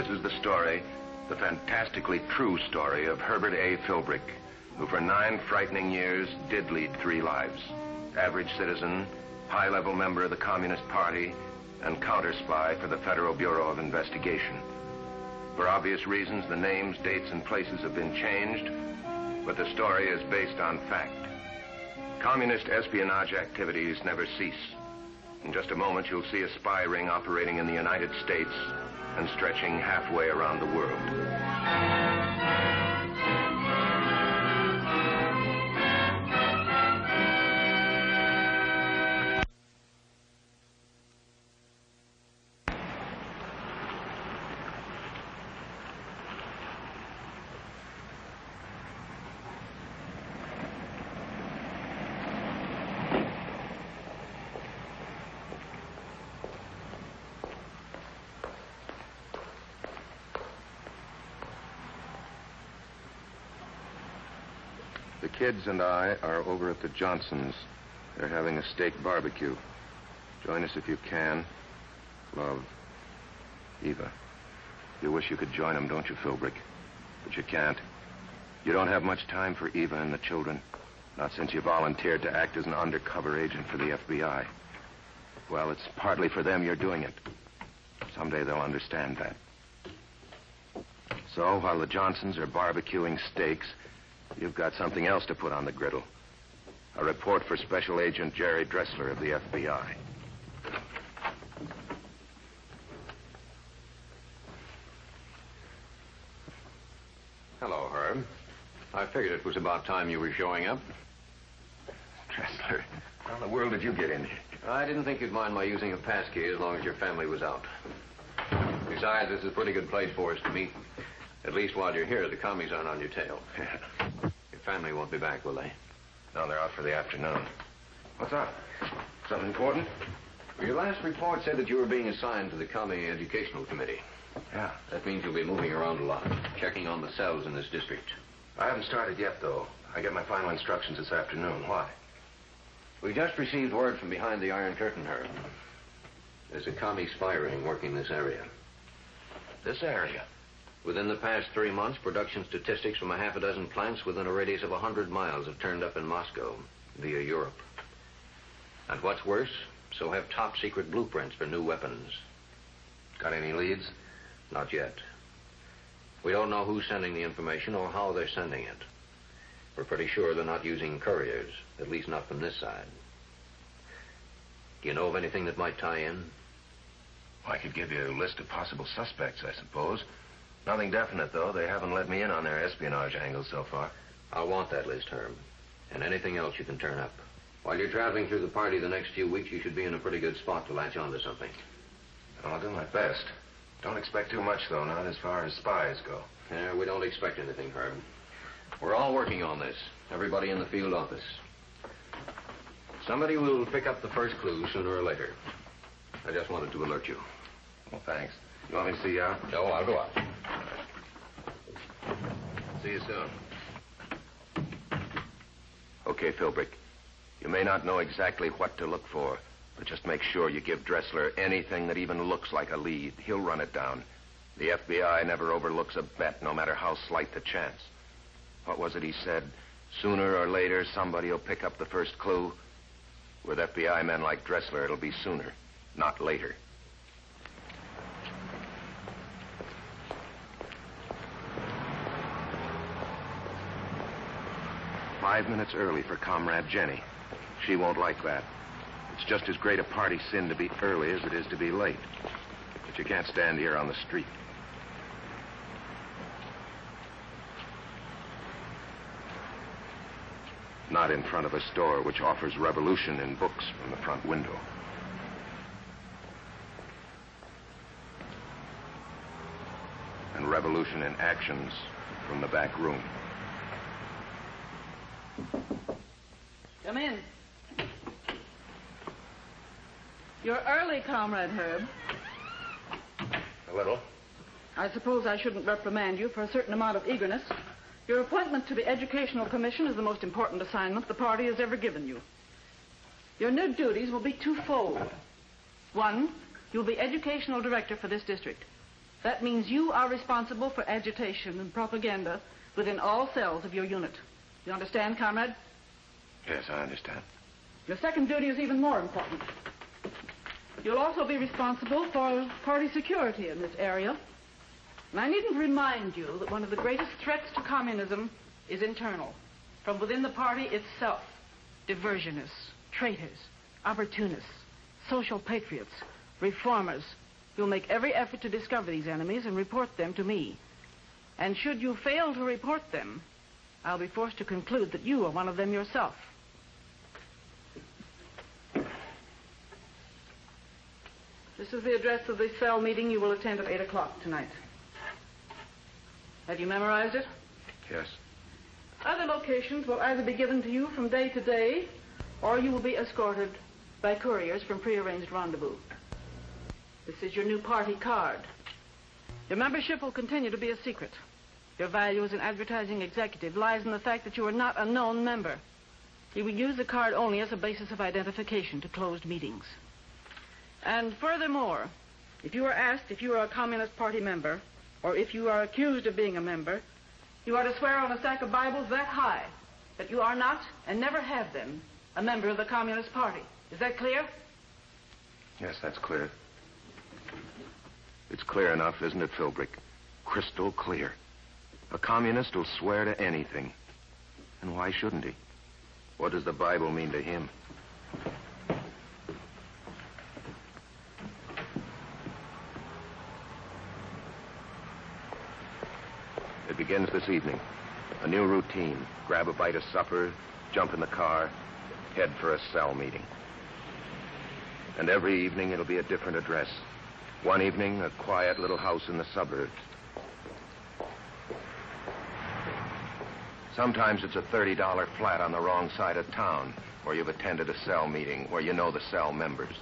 This is the story, the fantastically true story of Herbert A. Philbrick, who for 9 frightening years did lead 3 lives. Average citizen, high-level member of the Communist Party, and counter-spy for the Federal Bureau of Investigation. For obvious reasons, the names, dates, and places have been changed, but the story is based on fact. Communist espionage activities never cease. In just a moment, you'll see a spy ring operating in the United States and stretching halfway around the world. The kids and I are over at the Johnsons'. They're having a steak barbecue. Join us if you can. Love, Eva. You wish you could join them, don't you, Philbrick? But you can't. You don't have much time for Eva and the children. Not since you volunteered to act as an undercover agent for the FBI. Well, it's partly for them you're doing it. Someday they'll understand that. So, while the Johnsons are barbecuing steaks, you've got something else to put on the griddle. A report for Special Agent Jerry Dressler of the FBI. Hello, Herb. I figured it was about time you were showing up. Dressler, how in the world did you get in here? I didn't think you'd mind my using a pass key as long as your family was out. Besides, this is a pretty good place for us to meet. At least while you're here, the commies aren't on your tail. Yeah. Your family won't be back, will they? No, they're out for the afternoon. What's up? Something important? Well, your last report said that you were being assigned to the Commie Educational Committee. Yeah. That means you'll be moving around a lot, checking on the cells in this district. I haven't started yet, though. I get my final instructions this afternoon. Why? We just received word from behind the Iron Curtain, Herb. There's a commie spy ring working this area. This area? Within the past 3 months, production statistics from a half a dozen plants within a radius of 100 miles have turned up in Moscow via Europe. And what's worse, so have top-secret blueprints for new weapons. Got any leads? Not yet. We don't know who's sending the information or how they're sending it. We're pretty sure they're not using couriers, at least not from this side. Do you know of anything that might tie in? Well, I could give you a list of possible suspects, I suppose. Nothing definite, though. They haven't let me in on their espionage angle so far. I'll want that list, Herb. And anything else you can turn up. While you're traveling through the party the next few weeks, you should be in a pretty good spot to latch onto something. I'll do my best. Don't expect too much, though, not as far as spies go. Yeah, we don't expect anything, Herb. We're all working on this. Everybody in the field office. Somebody will pick up the first clue sooner or later. I just wanted to alert you. Well, thanks. You want me to see you out? No, I'll go out. See you soon. Okay, Philbrick. You may not know exactly what to look for, but just make sure you give Dressler anything that even looks like a lead. He'll run it down. The FBI never overlooks a bet, no matter how slight the chance. What was it he said? Sooner or later, somebody will pick up the first clue. With FBI men like Dressler, it'll be sooner, not later. "5 minutes early for Comrade Jenny. She won't like that. It's just as great a party sin to be early as it is to be late. But you can't stand here on the street." Not in front of a store which offers revolution in books from the front window. And revolution in actions from the back room. Come in. You're early, Comrade Herb. A little. I suppose I shouldn't reprimand you for a certain amount of eagerness. Your appointment to the Educational Commission is the most important assignment the party has ever given you. Your new duties will be twofold. One, you'll be educational director for this district. That means you are responsible for agitation and propaganda within all cells of your unit. You understand, comrade? Yes, I understand. Your second duty is even more important. You'll also be responsible for party security in this area. And I needn't remind you that one of the greatest threats to communism is internal, from within the party itself. Diversionists, traitors, opportunists, social patriots, reformers. You'll make every effort to discover these enemies and report them to me. And should you fail to report them, I'll be forced to conclude that you are one of them yourself. This is the address of the cell meeting you will attend at 8 o'clock tonight. Have you memorized it? Yes. Other locations will either be given to you from day to day, or you will be escorted by couriers from prearranged rendezvous. This is your new party card. Your membership will continue to be a secret. Your value as an advertising executive lies in the fact that you are not a known member. You will use the card only as a basis of identification to closed meetings. And furthermore, if you are asked if you are a Communist Party member, or if you are accused of being a member, you are to swear on a stack of Bibles that high that you are not, and never have been, a member of the Communist Party. Is that clear? Yes, that's clear. It's clear enough, isn't it, Philbrick? Crystal clear. A communist will swear to anything. And why shouldn't he? What does the Bible mean to him? It begins this evening. A new routine. Grab a bite of supper, jump in the car, head for a cell meeting. And every evening it'll be a different address. One evening, a quiet little house in the suburbs. Sometimes it's a $30 flat on the wrong side of town, where you've attended a cell meeting, where you know the cell members.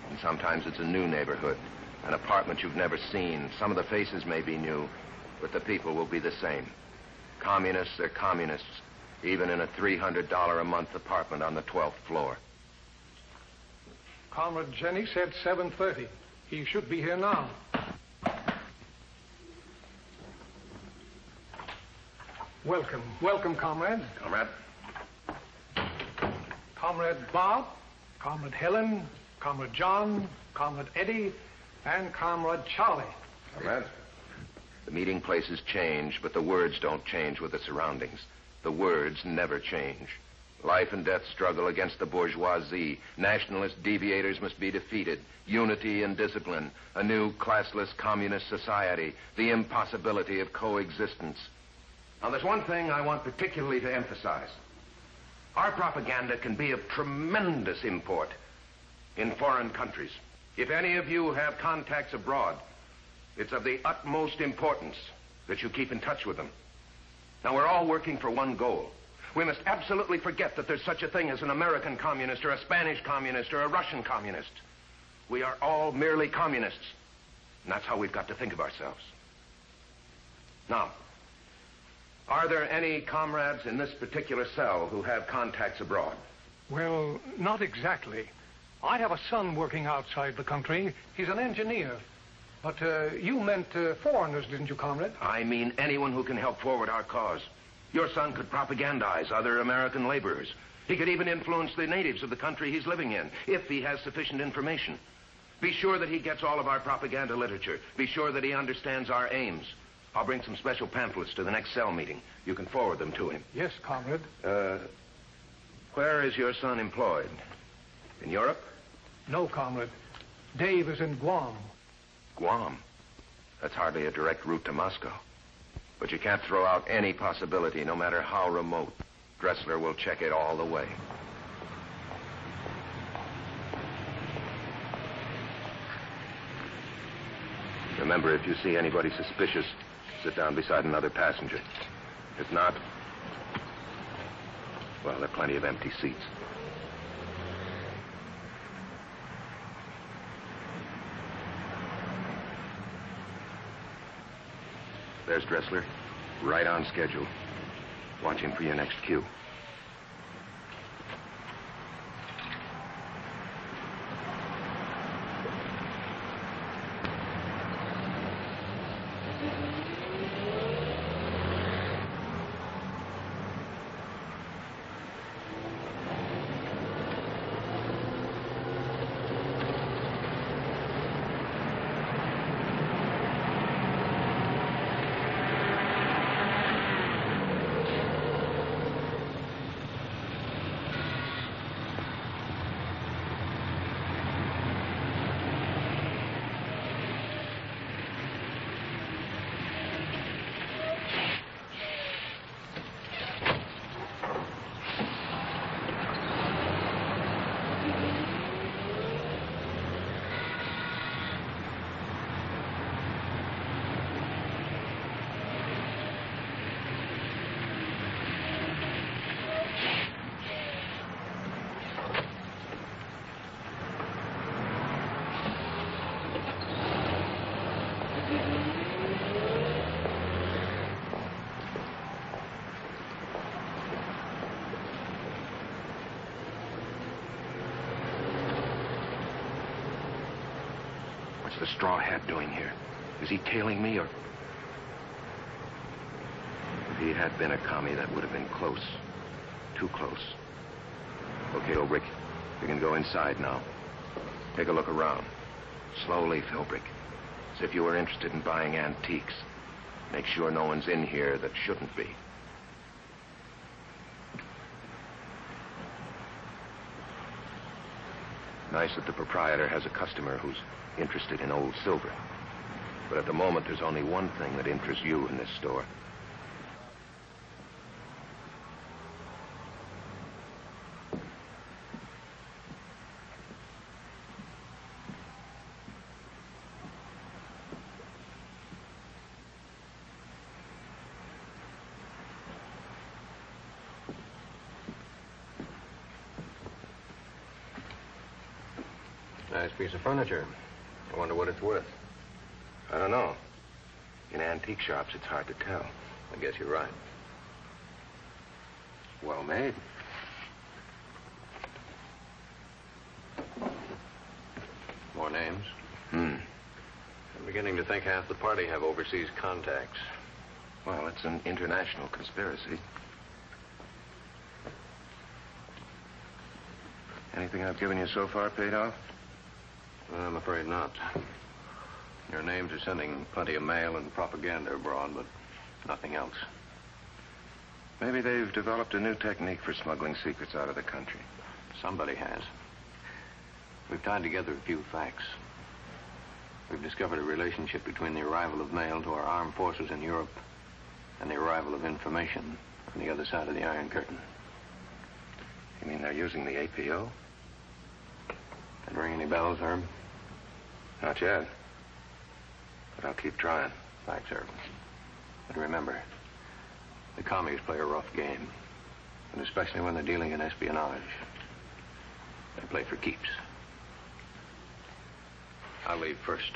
And sometimes it's a new neighborhood, an apartment you've never seen. Some of the faces may be new, but the people will be the same. Communists are communists, even in a $300 a month apartment on the 12th floor. Comrade Jenny said 7:30. He should be here now. Welcome. Welcome, comrade. Comrade? Comrade Bob, Comrade Helen, Comrade John, Comrade Eddie, and Comrade Charlie. Comrade? The meeting places change, but the words don't change with the surroundings. The words never change. Life and death struggle against the bourgeoisie. Nationalist deviators must be defeated. Unity and discipline. A new classless communist society. The impossibility of coexistence. Now, there's one thing I want particularly to emphasize. Our propaganda can be of tremendous import in foreign countries. If any of you have contacts abroad, it's of the utmost importance that you keep in touch with them. Now, we're all working for one goal. We must absolutely forget that there's such a thing as an American communist or a Spanish communist or a Russian communist. We are all merely communists. And that's how we've got to think of ourselves. Now, are there any comrades in this particular cell who have contacts abroad? Well, not exactly. I have a son working outside the country. He's an engineer. But you meant foreigners, didn't you, comrade? I mean anyone who can help forward our cause. Your son could propagandize other American laborers. He could even influence the natives of the country he's living in, if he has sufficient information. Be sure that he gets all of our propaganda literature. Be sure that he understands our aims. I'll bring some special pamphlets to the next cell meeting. You can forward them to him. Yes, comrade. Where is your son employed? In Europe? No, comrade. Dave is in Guam. Guam? That's hardly a direct route to Moscow. But you can't throw out any possibility, no matter how remote. Dressler will check it all the way. Remember, if you see anybody suspicious, sit down beside another passenger. If not, well, there are plenty of empty seats. There's Dressler, right on schedule, watching for your next cue. What's the straw hat doing here? Is he tailing me, or... If he had been a commie, that would have been close. Too close. Okay, Philbrick, you can go inside now. Take a look around. Slowly, Philbrick. As if you were interested in buying antiques. Make sure no one's in here that shouldn't be. Nice that the proprietor has a customer who's interested in old silver. But at the moment, there's only one thing that interests you in this store. Nice piece of furniture. I wonder what it's worth. I don't know. In antique shops, it's hard to tell. I guess you're right. Well made. More names? I'm beginning to think half the party have overseas contacts. Well, it's an international conspiracy. Anything I've given you so far paid off? I'm afraid not. Your names are sending plenty of mail and propaganda abroad, but nothing else. Maybe they've developed a new technique for smuggling secrets out of the country. Somebody has. We've tied together a few facts. We've discovered a relationship between the arrival of mail to our armed forces in Europe and the arrival of information on the other side of the Iron Curtain. You mean they're using the APO? That ring any bells, Herb? Not yet. But I'll keep trying. Thanks, Herb. But remember, the commies play a rough game. And especially when they're dealing in espionage. They play for keeps. I'll leave first.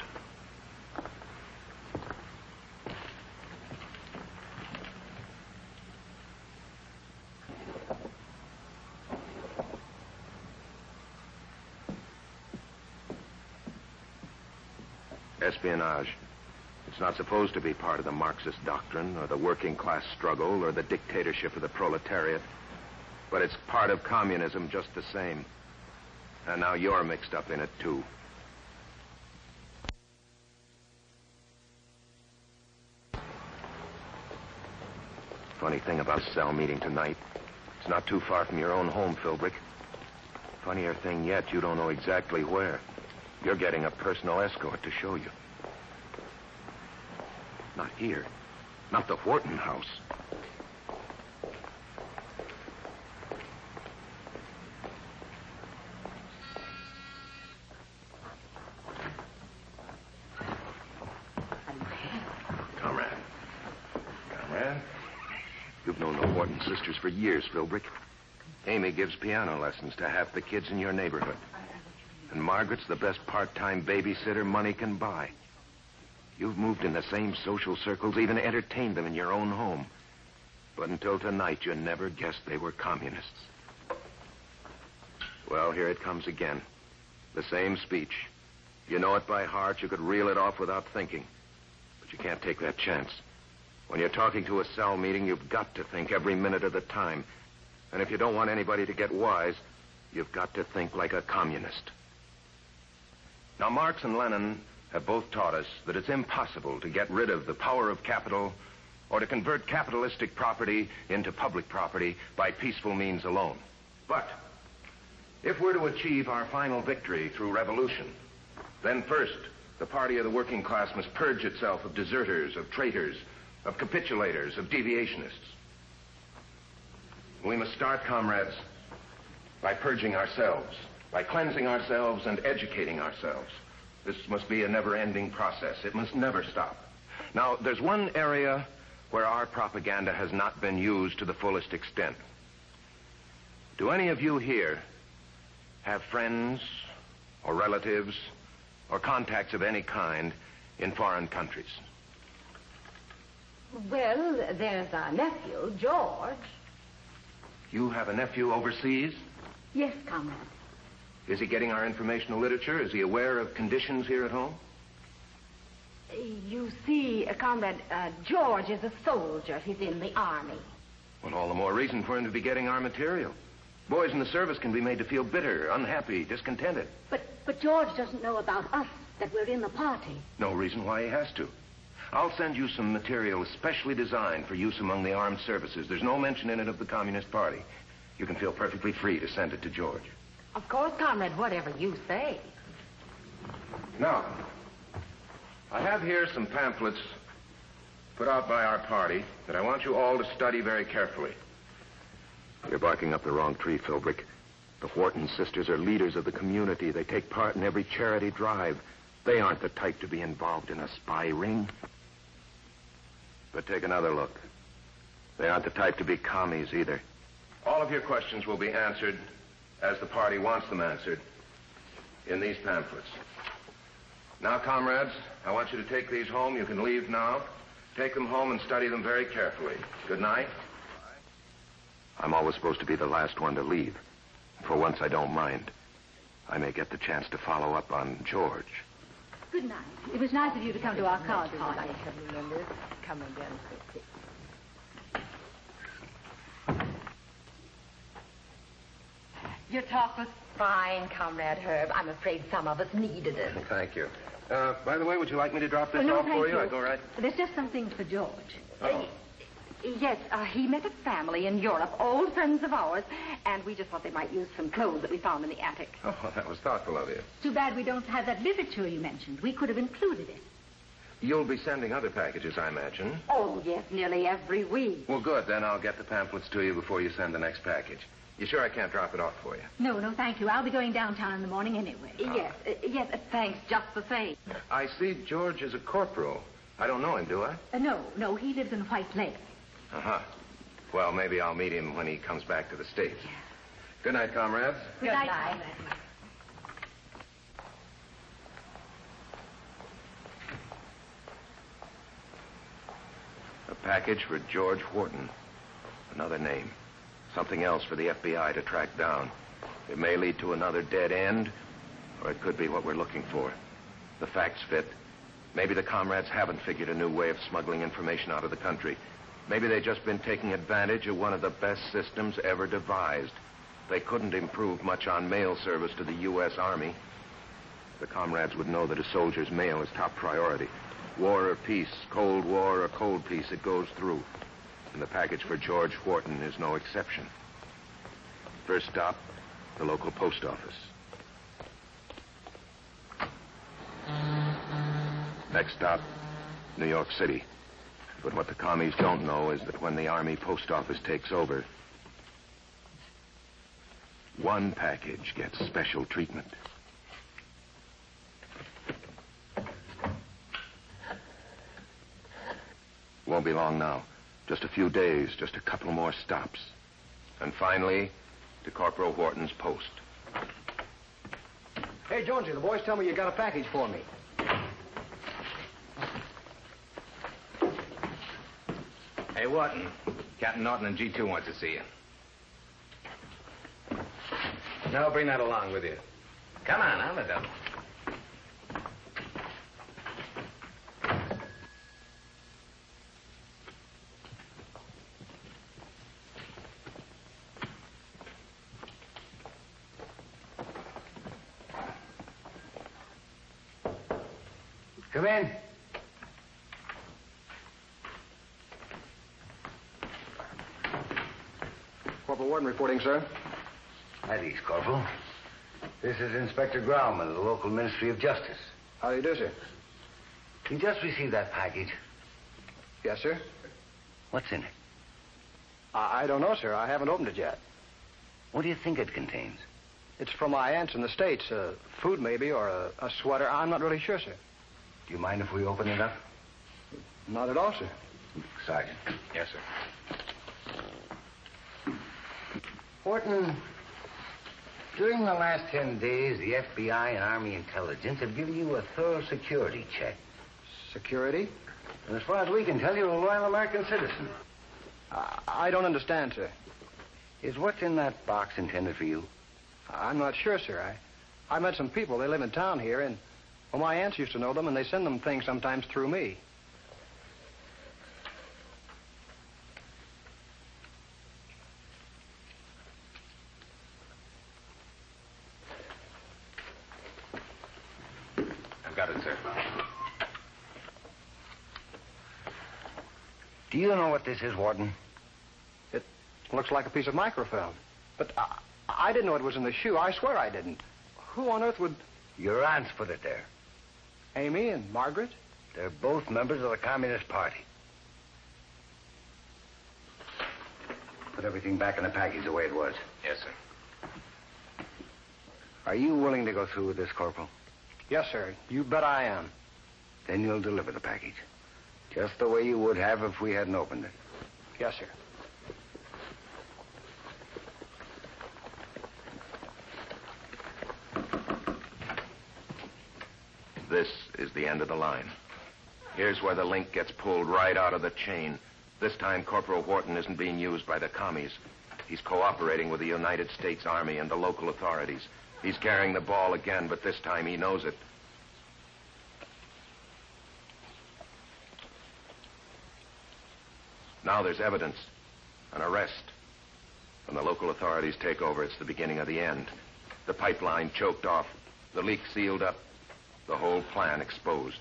Espionage. It's not supposed to be part of the Marxist doctrine or the working class struggle or the dictatorship of the proletariat. But it's part of communism just the same. And now you're mixed up in it, too. Funny thing about the cell meeting tonight. It's not too far from your own home, Philbrick. Funnier thing yet, you don't know exactly where. You're getting a personal escort to show you. Not here. Not the Wharton house. Comrade. Comrade. You've known the Wharton sisters for years, Philbrick. Amy gives piano lessons to half the kids in your neighborhood. And Margaret's the best part-time babysitter money can buy. You've moved in the same social circles, even entertained them in your own home. But until tonight, you never guessed they were communists. Well, here it comes again. The same speech. You know it by heart. You could reel it off without thinking. But you can't take that chance. When you're talking to a cell meeting, you've got to think every minute of the time. And if you don't want anybody to get wise, you've got to think like a communist. Now, Marx and Lenin have both taught us that it's impossible to get rid of the power of capital or to convert capitalistic property into public property by peaceful means alone. But if we're to achieve our final victory through revolution, then first, the party of the working class must purge itself of deserters, of traitors, of capitulators, of deviationists. We must start, comrades, by purging ourselves, by cleansing ourselves and educating ourselves. This must be a never-ending process. It must never stop. Now, there's one area where our propaganda has not been used to the fullest extent. Do any of you here have friends or relatives or contacts of any kind in foreign countries? Well, there's our nephew, George. You have a nephew overseas? Yes, comrade. Is he getting our informational literature? Is he aware of conditions here at home? You see, Comrade, George is a soldier. He's in the Army. Well, all the more reason for him to be getting our material. Boys in the service can be made to feel bitter, unhappy, discontented. But George doesn't know about us, that we're in the party. No reason why he has to. I'll send you some material especially designed for use among the armed services. There's no mention in it of the Communist Party. You can feel perfectly free to send it to George. Of course, Comrade, whatever you say. Now, I have here some pamphlets put out by our party that I want you all to study very carefully. You're barking up the wrong tree, Philbrick. The Wharton sisters are leaders of the community. They take part in every charity drive. They aren't the type to be involved in a spy ring. But take another look. They aren't the type to be commies either. All of your questions will be answered as the party wants them answered in these pamphlets. Now, comrades, I want you to take these home. You can leave now. Take them home and study them very carefully. Good night. I'm always supposed to be the last one to leave. For once, I don't mind. I may get the chance to follow up on George. Good night. It was nice of you to come to our card party. Come again. Your talk was fine, Comrade Herb. I'm afraid some of us needed it. Thank you. By the way, would you like me to drop this no, off thank for you? you. I go right... There's just some things for George. Oh. Yes, he met a family in Europe, old friends of ours, and we just thought they might use some clothes that we found in the attic. Oh, that was thoughtful of you. Too bad we don't have that literature you mentioned. We could have included it. You'll be sending other packages, I imagine. Oh, yes, nearly every week. Well, good. Then I'll get the pamphlets to you before you send the next package. You sure I can't drop it off for you? No, thank you. I'll be going downtown in the morning anyway. Yes, thanks, just the same. I see George is a corporal. I don't know him, do I? No, he lives in White Lake. Uh-huh. Well, maybe I'll meet him when he comes back to the States. Yeah. Good night, comrades. Good night. A package for George Wharton. Another name. Something else for the FBI to track down. It may lead to another dead end, or it could be what we're looking for. The facts fit. Maybe the comrades haven't figured a new way of smuggling information out of the country. Maybe they've just been taking advantage of one of the best systems ever devised. They couldn't improve much on mail service to the U.S. Army. The comrades would know that a soldier's mail is top priority. War or peace, Cold War or cold peace, it goes through. And the package for George Wharton is no exception. First stop, the local post office. Next stop, New York City. But what the commies don't know is that when the Army post office takes over, one package gets special treatment. Won't be long now. Just a few days, just a couple more stops. And finally, to Corporal Wharton's post. Hey, Jonesy, the boys tell me you got a package for me. Hey, Wharton. Captain Norton and G2 want to see you. No, bring that along with you. Come on, I'll let them. Come in. Corporal Wharton reporting, sir. At ease, Corporal. This is Inspector Grauman of the local Ministry of Justice. How do you do, sir? You just received that package. Yes, sir. What's in it? I don't know, sir. I haven't opened it yet. What do you think it contains? It's from my aunts in the States. Food, maybe, or a sweater. I'm not really sure, sir. Do you mind if we open it up? Not at all, sir. Sergeant. Yes, sir. Wharton, during the last 10 days, the FBI and Army intelligence have given you a thorough security check. Security? And as far as we can tell, you're a loyal American citizen. I don't understand, sir. Is what's in that box intended for you? I'm not sure, sir. I met some people. They live in town here, and, Well, my aunts used to know them, and they send them things sometimes through me. I've got it, sir. Do you know what this is, Warden? It looks like a piece of microfilm. But I didn't know it was in the shoe. I swear I didn't. Who on earth would... Your aunts put it there. Amy and Margaret? They're both members of the Communist Party. Put everything back in the package the way it was. Yes, sir. Are you willing to go through with this, Corporal? Yes, sir. You bet I am. Then you'll deliver the package. Just the way you would have if we hadn't opened it. Yes, sir. This is the end of the line. Here's where the link gets pulled right out of the chain. This time, Corporal Wharton isn't being used by the commies. He's cooperating with the United States Army and the local authorities. He's carrying the ball again, but this time he knows it. Now there's evidence, an arrest. When the local authorities take over, it's the beginning of the end. The pipeline choked off, the leak sealed up, the whole plan exposed.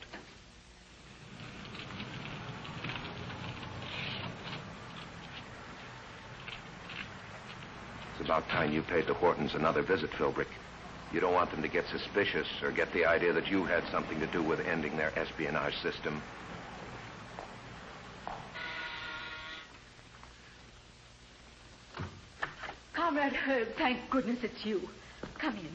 It's about time you paid the Whartons another visit, Philbrick. You don't want them to get suspicious or get the idea that you had something to do with ending their espionage system. Comrade Herb, thank goodness it's you. Come in.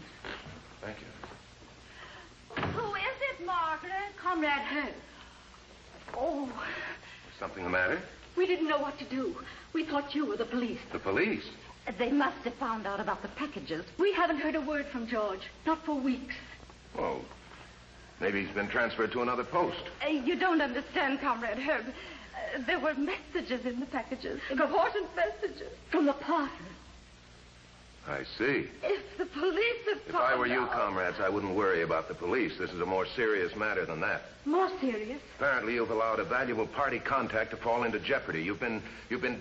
Thank you. Who is it, Margaret? Comrade Herb. Oh, Is something the matter? we didn't know what to do. We thought you were the police. The police? They must have found out about the packages. We haven't heard a word from George. Not for weeks. Oh, maybe he's been transferred to another post. You don't understand, Comrade Herb. There were messages in the packages. Important messages. From the party. I see. If the police had If I were you, comrades, I wouldn't worry about the police. This is a more serious matter than that. More serious? Apparently, you've allowed a valuable party contact to fall into jeopardy. You've been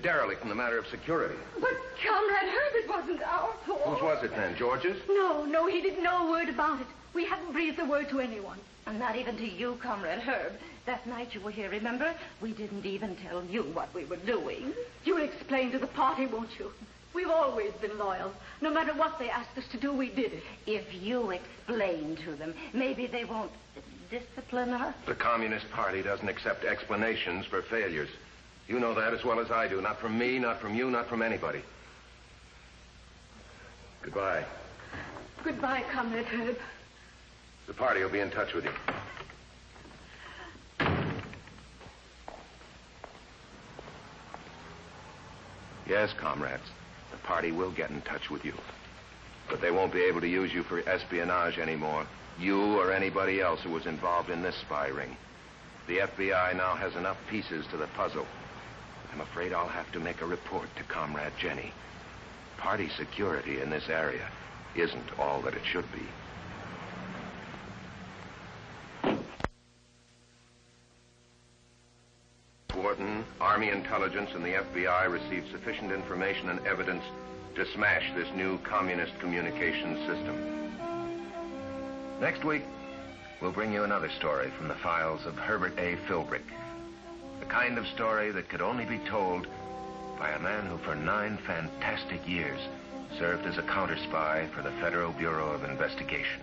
derelict in the matter of security. But, Comrade Herb, it wasn't our fault. Whose was it then? George's? No, he didn't know a word about it. We hadn't breathed a word to anyone. And not even to you, Comrade Herb. That night you were here, remember? We didn't even tell you what we were doing. You'll explain to the party, won't you? We've always been loyal. No matter what they asked us to do, we did it. If you explain to them, maybe they won't discipline us. The Communist Party doesn't accept explanations for failures. You know that as well as I do. Not from me, not from you, not from anybody. Goodbye. Goodbye, Comrade Herb. The party will be in touch with you. Yes, comrades. The party will get in touch with you. But they won't be able to use you for espionage anymore. You or anybody else who was involved in this spy ring. The FBI now has enough pieces to the puzzle. I'm afraid I'll have to make a report to Comrade Jenny. Party security in this area isn't all that it should be. Wharton, Army Intelligence, and the FBI received sufficient information and evidence to smash this new communist communications system. Next week, we'll bring you another story from the files of Herbert A. Philbrick. The kind of story that could only be told by a man who for 9 fantastic years served as a counter spy for the Federal Bureau of Investigation.